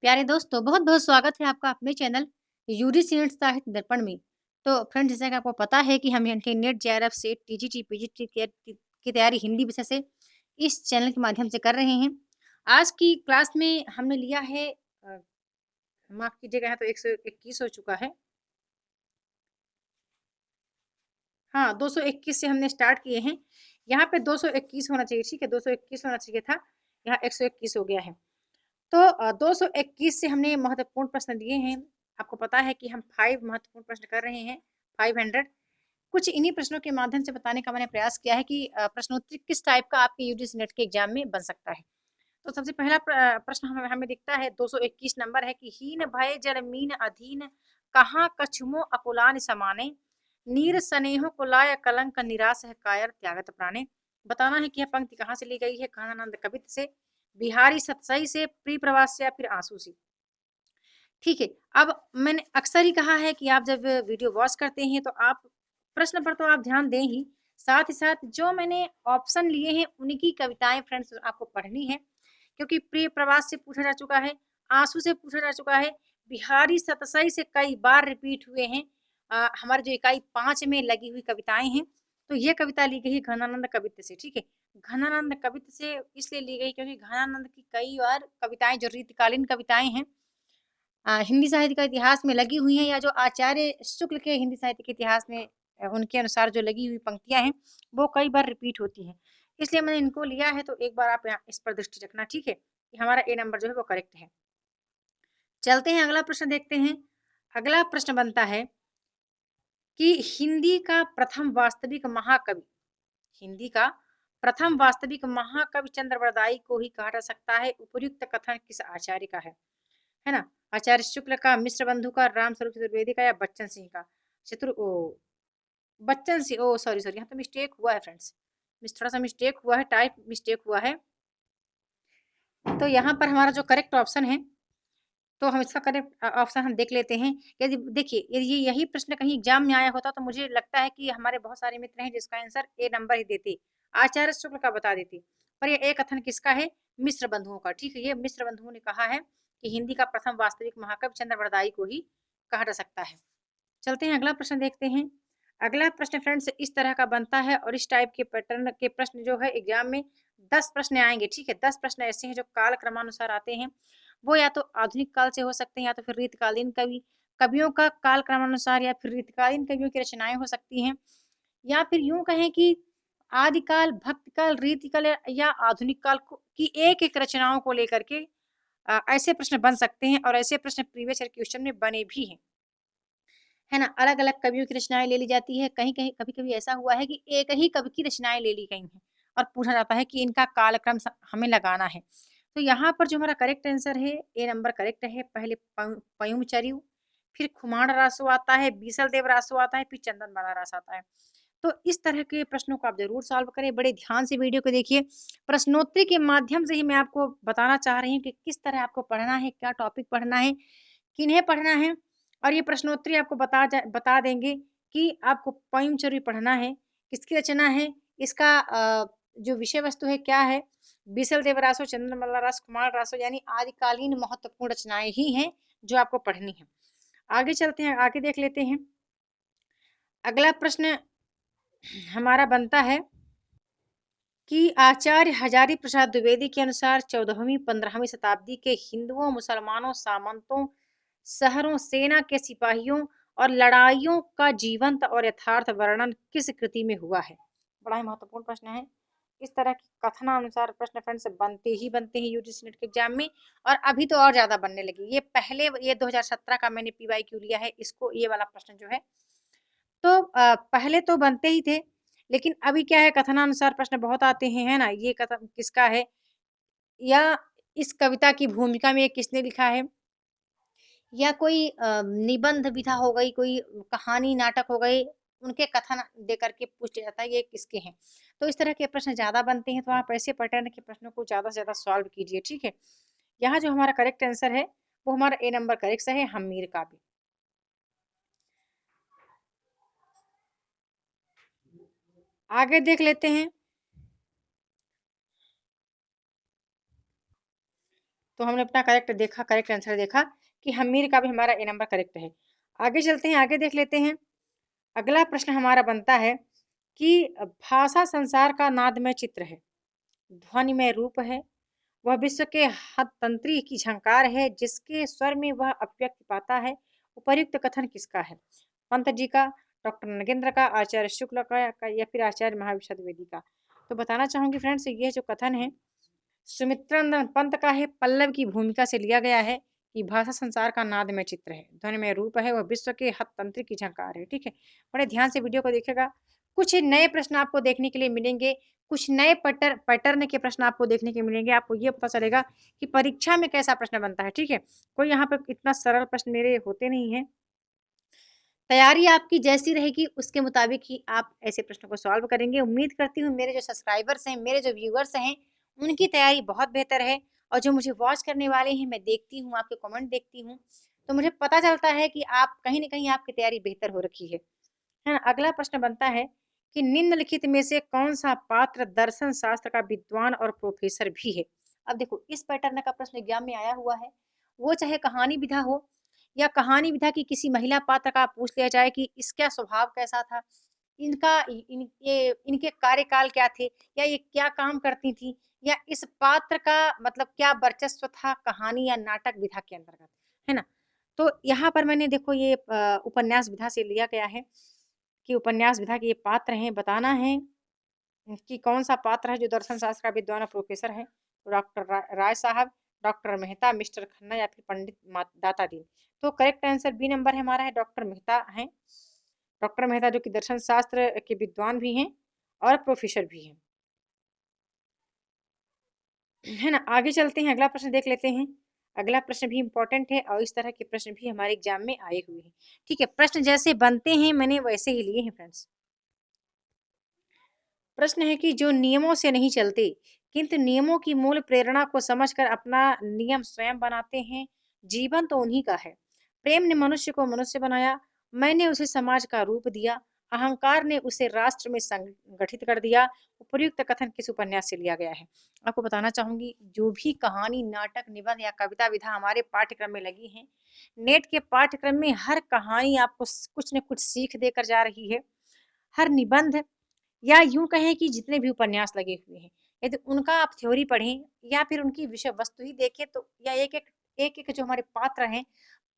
प्यारे दोस्तों, बहुत-बहुत स्वागत है आपका अपने चैनल यूजी सीनेट साहित्य दर्पण में। तो फ्रेंड्स, जैसा कि आपको पता है कि हम internet JRF set TGT PGT की तैयारी हिंदी विषय से इस चैनल के माध्यम से कर रहे हैं। आज की क्लास में हमने लिया है माफ़ कीजिएगा, यहाँ तो 121 हो चुका है। हाँ, 221 से हमने स्टार्ट किए हैं। यहाँ पे 221 होना चाहिए, ठीक है? 221 होना चाहिए था, यहाँ 121 हो गया है। तो 221 से हमने महत्वपूर्ण प्रश्न दिए हैं। आपको पता है कि हम 5 महत्वपूर्ण प्रश्न कर रहे हैं, 500। कुछ इन्हीं प्रश्नों के माध्यम से बताने का मैंने प्रयास किया है कि प्रश्नोत्तरी किस टाइप का आपके यूजीसी नेट के एग्जाम में बन सकता है। तो सबसे पहला प्रश्न हमें हमें दिखता है, 221 नंबर है कि हीन भय जड़ मीन अधीन, कहाँ कछुमो अकुलान समाने, नीर स्नेहो कुलाय कलंक निराश है कायर त्यागत प्राणे। बताना है कि यह पंक्ति कहाँ से ली गई है, घनानंद कवित्त से, बिहारी सतसई से, प्रिय प्रवास से, या फिर आंसू से। ठीक है। अब मैंने अक्सर ही कहा है कि आप जब वीडियो वॉच करते हैं तो आप प्रश्न पर तो आप ध्यान दें ही, साथ ही साथ जो मैंने ऑप्शन लिए हैं उनकी कविताएं फ्रेंड्स आपको पढ़नी है, क्योंकि प्रिय प्रवास से पूछा जा चुका है, आंसू से पूछा जा चुका है, बिहारी सतसई से कई बार रिपीट हुए हैं। हमारे जो इकाई 5 में लगी हुई कविताएं हैं, तो ये कविता ली गई है घनानंद कवित्त से। ठीक है, घनानंद कवित्त से इसलिए ली गई क्योंकि घनानंद की कई बार कविताएं जो रीतिकालीन कविताएं हैं, हिंदी साहित्य का इतिहास में लगी हुई हैं, या जो आचार्य शुक्ल के हिंदी साहित्य के इतिहास में उनके अनुसार जो लगी हुई पंक्तियां हैं, वो कई बार रिपीट होती हैं। इसलिए मैंने इनको लिया है, तो एक बार आप यहाँ इस पर दृष्टि रखना, ठीक है? कि हमारा ए नंबर जो है वो करेक्ट है। चलते हैं, अगला प्रश्न देखते हैं। अगला प्रश्न बनता है कि हिंदी का प्रथम वास्तविक महाकवि, हिंदी का प्रथम वास्तविक महाकवि चंद्रवरदाई को ही कहा जा सकता है। उपयुक्त कथन किस आचार्य का है ना? आचार्य शुक्ल का, मिश्र बंधु का, रामस्वरूप चतुर्वेदी का, या बच्चन सिंह का? बच्चन सिंह, ओ सॉरी सॉरी, यहाँ तो मिस्टेक हुआ है फ्रेंड्स, थोड़ा सा मिस्टेक हुआ है, टाइप मिस्टेक हुआ है। तो यहाँ पर हमारा जो करेक्ट ऑप्शन है, तो हम इसका करेक्ट ऑप्शन हम देख लेते हैं। यदि देखिए, यदि यही प्रश्न कहीं एग्जाम में आया होता तो मुझे लगता है कि हमारे बहुत सारे मित्र हैं जिसका आंसर ए नंबर ही देते, आचार्य शुक्ल का बता देते। पर ये एक कथन किसका है? मिश्र बंधुओं का। ठीक है, ये मिश्र बंधुओं ने कहा है कि हिंदी का प्रथम वास्तविक महाकवि चंद्रवरदाई को ही कहा जा सकता है। चलते हैं, अगला प्रश्न देखते हैं। अगला प्रश्न फ्रेंड्स इस तरह का बनता है, और इस टाइप के पैटर्न के प्रश्न जो है एग्जाम में 10 प्रश्न आएंगे। ठीक है, 10 प्रश्न ऐसे हैं जो काल क्रमानुसार आते हैं। वो या तो आधुनिक काल से हो सकते हैं, या तो फिर रीतकालीन कवियों का काल क्रमानुसार, या फिर रीतकालीन कवियों की रचनाएं हो सकती हैं, या फिर यूं कहें कि आदिकाल, भक्तकाल, रीतिकाल, या आधुनिक काल की एक एक रचनाओं को लेकर के ऐसे प्रश्न बन सकते हैं, और ऐसे प्रश्न प्रीवियस ईयर क्वेश्चन में बने भी हैं, है ना? अलग-अलग कवियों की रचनाएँ ले ली जाती है। कहीं-कहीं, कभी-कभी ऐसा हुआ है कि एक ही कवि की रचनाएँ ले ली गई हैं, और पूछा जाता है कि इनका कालक्रम हमें लगाना है। तो यहाँ पर जो हमारा करेक्ट आंसर है, ए नंबर करेक्ट है। पहले पयुम चरिऊ, फिर खुमाण रासो आता है, बीसल देव रासो आता है, फिर चंदन बाला रास आता है। तो इस तरह के प्रश्नों को आप ज़रूर सॉल्व करें, बड़े ध्यान से वीडियो को देखिए। प्रश्नोत्तरी के माध्यम से ही मैं आपको बताना चाह रही हूँ कि किस तरह आपको पढ़ना है, क्या टॉपिक पढ़ना है, किन्हें पढ़ना है, और ये प्रश्नोत्तरी आपको बता देंगे कि आपको पोएम चोरी पढ़ना है, किसकी रचना है, इसका जो विषय वस्तु है क्या है। बीसल देव रासो, चंद्रमल्ला रास, कुमार रासो, यानी आदिकालीन महत्वपूर्ण रचनाएं ही हैं जो आपको पढ़नी है। आगे चलते हैं, आगे देख लेते हैं। अगला प्रश्न हमारा बनता है कि आचार्य हजारी प्रसाद द्विवेदी के अनुसार 14वीं 15वीं शताब्दी के हिंदुओं, मुसलमानों, सामंतों, शहरों, सेना के सिपाहियों और लड़ाइयों का जीवंत और यथार्थ वर्णन किस कृति में हुआ है? बड़ा ही महत्वपूर्ण प्रश्न है। इस तरह के कथनानुसार प्रश्न फ्रेंड्स बनते हैं यूजीसी नेट के एग्जाम में, और अभी तो और ज्यादा बनने लगी। ये पहले, ये 2017 का मैंने पीवाईक्यू लिया है, इसको ये वाला प्रश्न जो है, तो पहले तो बनते ही थे, लेकिन अभी क्या है, कथनानुसार प्रश्न बहुत आते हैं, है ना? ये कथन किसका है, या इस कविता की भूमिका में किसने लिखा है, या कोई निबंध विधा हो गई, कोई कहानी नाटक हो गए, उनके कथन दे करके पूछ लिया जाता है ये किसके हैं। तो इस तरह के प्रश्न ज्यादा बनते हैं, तो आप ऐसे पैटर्न के प्रश्नों को ज्यादा से ज्यादा सॉल्व कीजिए। ठीक है, यहाँ जो हमारा करेक्ट आंसर है वो हमारा ए नंबर करेक्ट है, हमीर का भी। आगे देख लेते हैं। तो हमने अपना करेक्ट आंसर देखा कि हमीर का भी हमारा ए नंबर करेक्ट है। आगे चलते हैं, आगे देख लेते हैं। अगला प्रश्न हमारा बनता है कि भाषा संसार का नादमय चित्र है, ध्वनि में रूप है, वह विश्व के हद तंत्री की झंकार है, जिसके स्वर में वह अभिव्यक्ति पाता है। उपर्युक्त कथन किसका है? पंत जी का, डॉक्टर नगेंद्र का, आचार्य शुक्ल का या फिर आचार्य महाविशद द्विवेदी का? तो बताना चाहूंगी फ्रेंड्स, ये जो कथन है सुमित्रानंद पंत का है, पल्लव की भूमिका से लिया गया है कि भाषा संसार का नाद में चित्र है, ध्वनि में रूप है, वह विश्व के हद तंत्र की झंकार है। ठीक है, बड़े ध्यान से वीडियो को देखिएगा। कुछ नए प्रश्न आपको देखने के लिए मिलेंगे, कुछ नए पैटर्न के प्रश्न आपको देखने के मिलेंगे। आपको ये पता चलेगा कि परीक्षा में कैसा प्रश्न बनता है। ठीक है, कोई यहाँ पर इतना सरल प्रश्न मेरे होते नहीं है। तैयारी आपकी जैसी रहेगी उसके मुताबिक ही आप ऐसे प्रश्नों को सॉल्व करेंगे। उम्मीद करती हूँ मेरे जो सब्सक्राइबर्स हैं, मेरे जो व्यूअर्स हैं, उनकी तैयारी बहुत बेहतर है। और जो मुझे वॉच करने वाले हैं, मैं देखती हूँ, आपके कमेंट देखती हूँ, तो मुझे पता चलता है कि आप कहीं ना कहीं आपकी तैयारी बेहतर हो रखी है ना। अगला प्रश्न बनता है कि निम्नलिखित में से कौन सा पात्र दर्शन शास्त्र का विद्वान और प्रोफेसर भी है? अब देखो, इस पैटर्न का प्रश्न एग्जाम में आया हुआ है, वो चाहे कहानी विधा हो या कहानी विधा की किसी महिला पात्र का पूछ लिया जाए कि इसका स्वभाव कैसा था, इनका ये इनके कार्यकाल क्या थे, या ये क्या काम करती थी, या इस पात्र का मतलब क्या वर्चस्व था कहानी या नाटक विधा के अंतर्गत, है ना। तो यहाँ पर मैंने देखो ये उपन्यास विधा से लिया गया है कि उपन्यास विधा के ये पात्र हैं, बताना है कि कौन सा पात्र है जो दर्शन शास्त्र का विद्वान और प्रोफेसर है। तो डॉक्टर राय साहब, डॉक्टर मेहता, मिस्टर खन्ना या फिर पंडित दाता दीन? तो करेक्ट आंसर बी नंबर है हमारा, है डॉक्टर मेहता है। डॉक्टर मेहता जो कि दर्शन शास्त्र के विद्वान भी हैं और प्रोफेसर भी हैं, है ना। आगे चलते हैं, अगला प्रश्न देख लेते हैं। अगला प्रश्न भी इंपॉर्टेंट है और इस तरह के प्रश्न भी हमारे एग्जाम में आए हुए हैं। ठीक है, प्रश्न जैसे बनते हैं मैंने वैसे ही लिए हैं फ्रेंड्स। प्रश्न है कि जो नियमों से नहीं चलते किंतु नियमों की मूल प्रेरणा को समझकर अपना नियम स्वयं बनाते हैं, जीवन तो उन्हीं का है। प्रेम ने मनुष्य को मनुष्य बनाया, मैंने उसे समाज का रूप दिया, अहंकार ने उसे राष्ट्र में संगठित कर दिया। उपयुक्त कथन किस उपन्यास से लिया गया है? आपको बताना चाहूंगी, जो भी कहानी, नाटक, निबंध या कविता विधा हमारे पाठ्यक्रम में लगी है, नेट के पाठ्यक्रम में हर कहानी आपको कुछ न कुछ सीख देकर जा रही है। हर निबंध या यूं कहें कि जितने भी उपन्यास लगे हुए हैं, यदि उनका आप थ्योरी पढ़ें या फिर उनकी विषय वस्तु ही देखें, तो या एक एक जो हमारे पात्र हैं,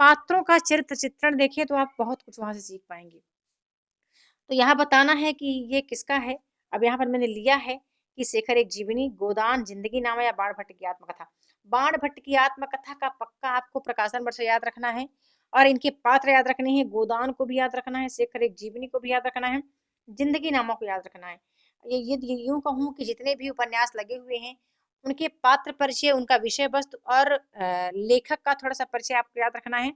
पात्रों का चरित्र चित्रण देखें, तो आप बहुत कुछ वहां से सीख पाएंगे। तो यहाँ बताना है कि ये किसका है। अब यहाँ पर मैंने लिया है कि शेखर एक जीवनी, गोदान, जिंदगी नामा या बाण भट्ट की आत्मकथा। बाण भट्ट की आत्मकथा का पक्का आपको प्रकाशन वर्ष याद रखना है और इनके पात्र याद रखने हैं। गोदान को भी याद रखना है, शेखर एक जीवनी को भी याद रखना है, जिंदगी नामा को याद रखना है। ये यूं कहूँ कि जितने भी उपन्यास लगे हुए हैं, उनके पात्र परिचय, उनका विषय वस्तु और लेखक का थोड़ा सा परिचय आपको याद रखना है।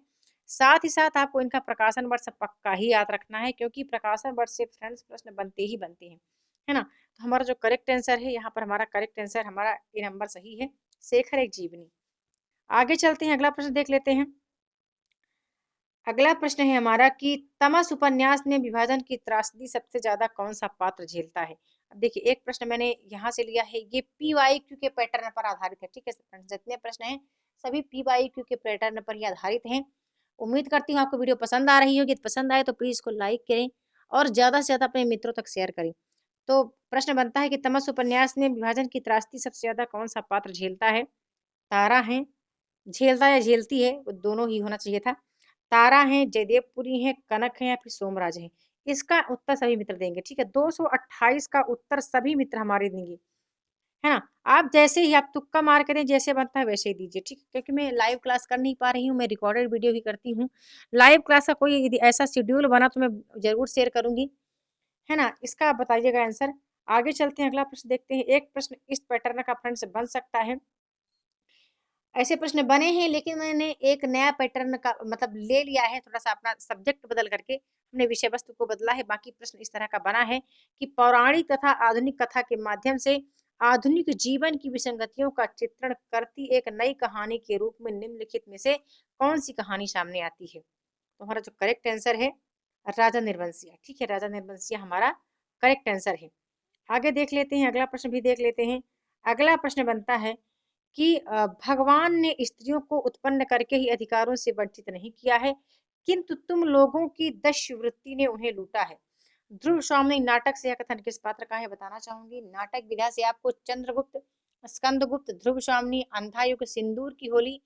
साथ ही साथ आपको इनका प्रकाशन वर्ष पक्का ही याद रखना है, क्योंकि प्रकाशन वर्ष से फ्रेंड्स प्रश्न बनते ही बनते हैं, है ना। तो हमारा जो करेक्ट आंसर है यहाँ पर, हमारा करेक्ट आंसर हमारा ए नंबर सही है, शेखर एक जीवनी। आगे चलते हैं, अगला प्रश्न देख लेते हैं। अगला प्रश्न है हमारा कि तमस उपन्यास में विभाजन की त्रासदी सबसे ज्यादा कौन सा पात्र झेलता है? अब देखिए, एक प्रश्न मैंने यहाँ से लिया है, ये PYQ के पैटर्न पर आधारित है। ठीक है, जितने प्रश्न हैं सभी PYQ के पैटर्न पर ही आधारित हैं। उम्मीद करती हूँ आपको वीडियो पसंद आ रही होगी। पसंद आए तो प्लीज इसको लाइक करें और ज्यादा से ज्यादा अपने मित्रों तक शेयर करें। तो प्रश्न बनता है कि तमस उपन्यास में विभाजन की त्रासदी सबसे ज्यादा कौन सा पात्र झेलता है? तारा है, झेलता या झेलती है, वो दोनों ही होना चाहिए था। तारा है, जयदेवपुरी है, कनक है या फिर सोमराज है? इसका उत्तर सभी मित्र देंगे। ठीक है, 228 का उत्तर सभी मित्र हमारे देंगे, है ना। आप जैसे ही आप तुक्का मार करें, जैसे बनता है वैसे ही दीजिए। ठीक है, क्योंकि मैं लाइव क्लास कर नहीं पा रही हूँ, मैं रिकॉर्डेड वीडियो ही करती हूँ। लाइव क्लास का कोई यदि ऐसा शेड्यूल बना तो मैं जरूर शेयर करूंगी, है ना। इसका आप बताइएगा आंसर। आगे चलते हैं, अगला प्रश्न देखते हैं। एक प्रश्न इस पैटर्न का फ्रेंड से बन सकता है, ऐसे प्रश्न बने हैं, लेकिन मैंने एक नया पैटर्न का मतलब ले लिया है, थोड़ा सा अपना सब्जेक्ट बदल करके हमने विषय वस्तु को बदला है। बाकी प्रश्न इस तरह का बना है कि पौराणिक तथा आधुनिक कथा के माध्यम से आधुनिक जीवन की विसंगतियों का चित्रण करती एक नई कहानी के रूप में निम्नलिखित में से कौन सी कहानी सामने आती है? तो हमारा जो करेक्ट आंसर है, राजा निर्वंशिया। ठीक है, राजा निर्वंशिया हमारा करेक्ट आंसर है। आगे देख लेते हैं, अगला प्रश्न भी देख लेते हैं। अगला प्रश्न बनता है कि भगवान ने स्त्रियों को उत्पन्न करके ही अधिकारों से वंचित नहीं किया है, किंतु तुम लोगों की दस्युवृत्ति ने उन्हें लूटा है। ध्रुव स्वामी नाटक से यह कथन किस पात्र का है बताना चाहूंगी। नाटक विधा से आपको चंद्रगुप्त, स्कंदगुप्त, ध्रुव स्वामी, अंधा युग, सिंदूर की होली,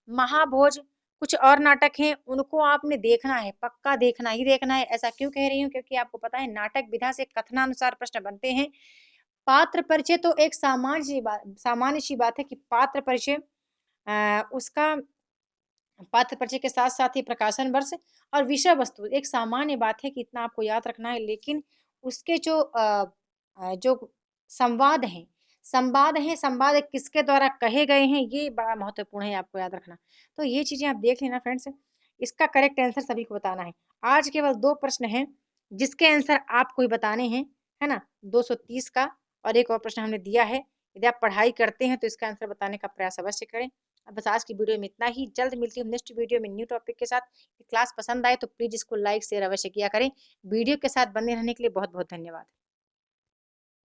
महाभोज, कुछ और नाटक हैं, उनको आपने देखना है, पक्का देखना ही देखना है। ऐसा क्यों कह रही हूँ, क्योंकि आपको पता है नाटक विधा से कथनानुसार प्रश्न बनते हैं। पात्र परिचय तो एक सामान्य सी बात है कि पात्र परिचय उसका पात्र परिचय के साथ साथ ही प्रकाशन वर्ष और विषय वस्तु एक सामान्य बात है कि इतना आपको याद रखना है। लेकिन उसके जो संवाद किसके द्वारा कहे गए हैं, ये बड़ा महत्वपूर्ण है, आपको याद रखना। तो ये चीजें आप देख लेना फ्रेंड्स। इसका करेक्ट आंसर सभी को बताना है। आज केवल 2 प्रश्न हैं जिसके आंसर आपको ही बताने हैं, है ना। 230 का और एक और प्रश्न हमने दिया है। यदि आप पढ़ाई करते हैं तो इसका आंसर बताने का प्रयास अवश्य करें। बस आज की वीडियो में इतना ही। जल्द मिलती हूँ नेक्स्ट वीडियो में न्यू टॉपिक के साथ। क्लास पसंद आए तो प्लीज इसको लाइक शेयर अवश्य किया करें। वीडियो के साथ बने रहने के लिए बहुत बहुत धन्यवाद।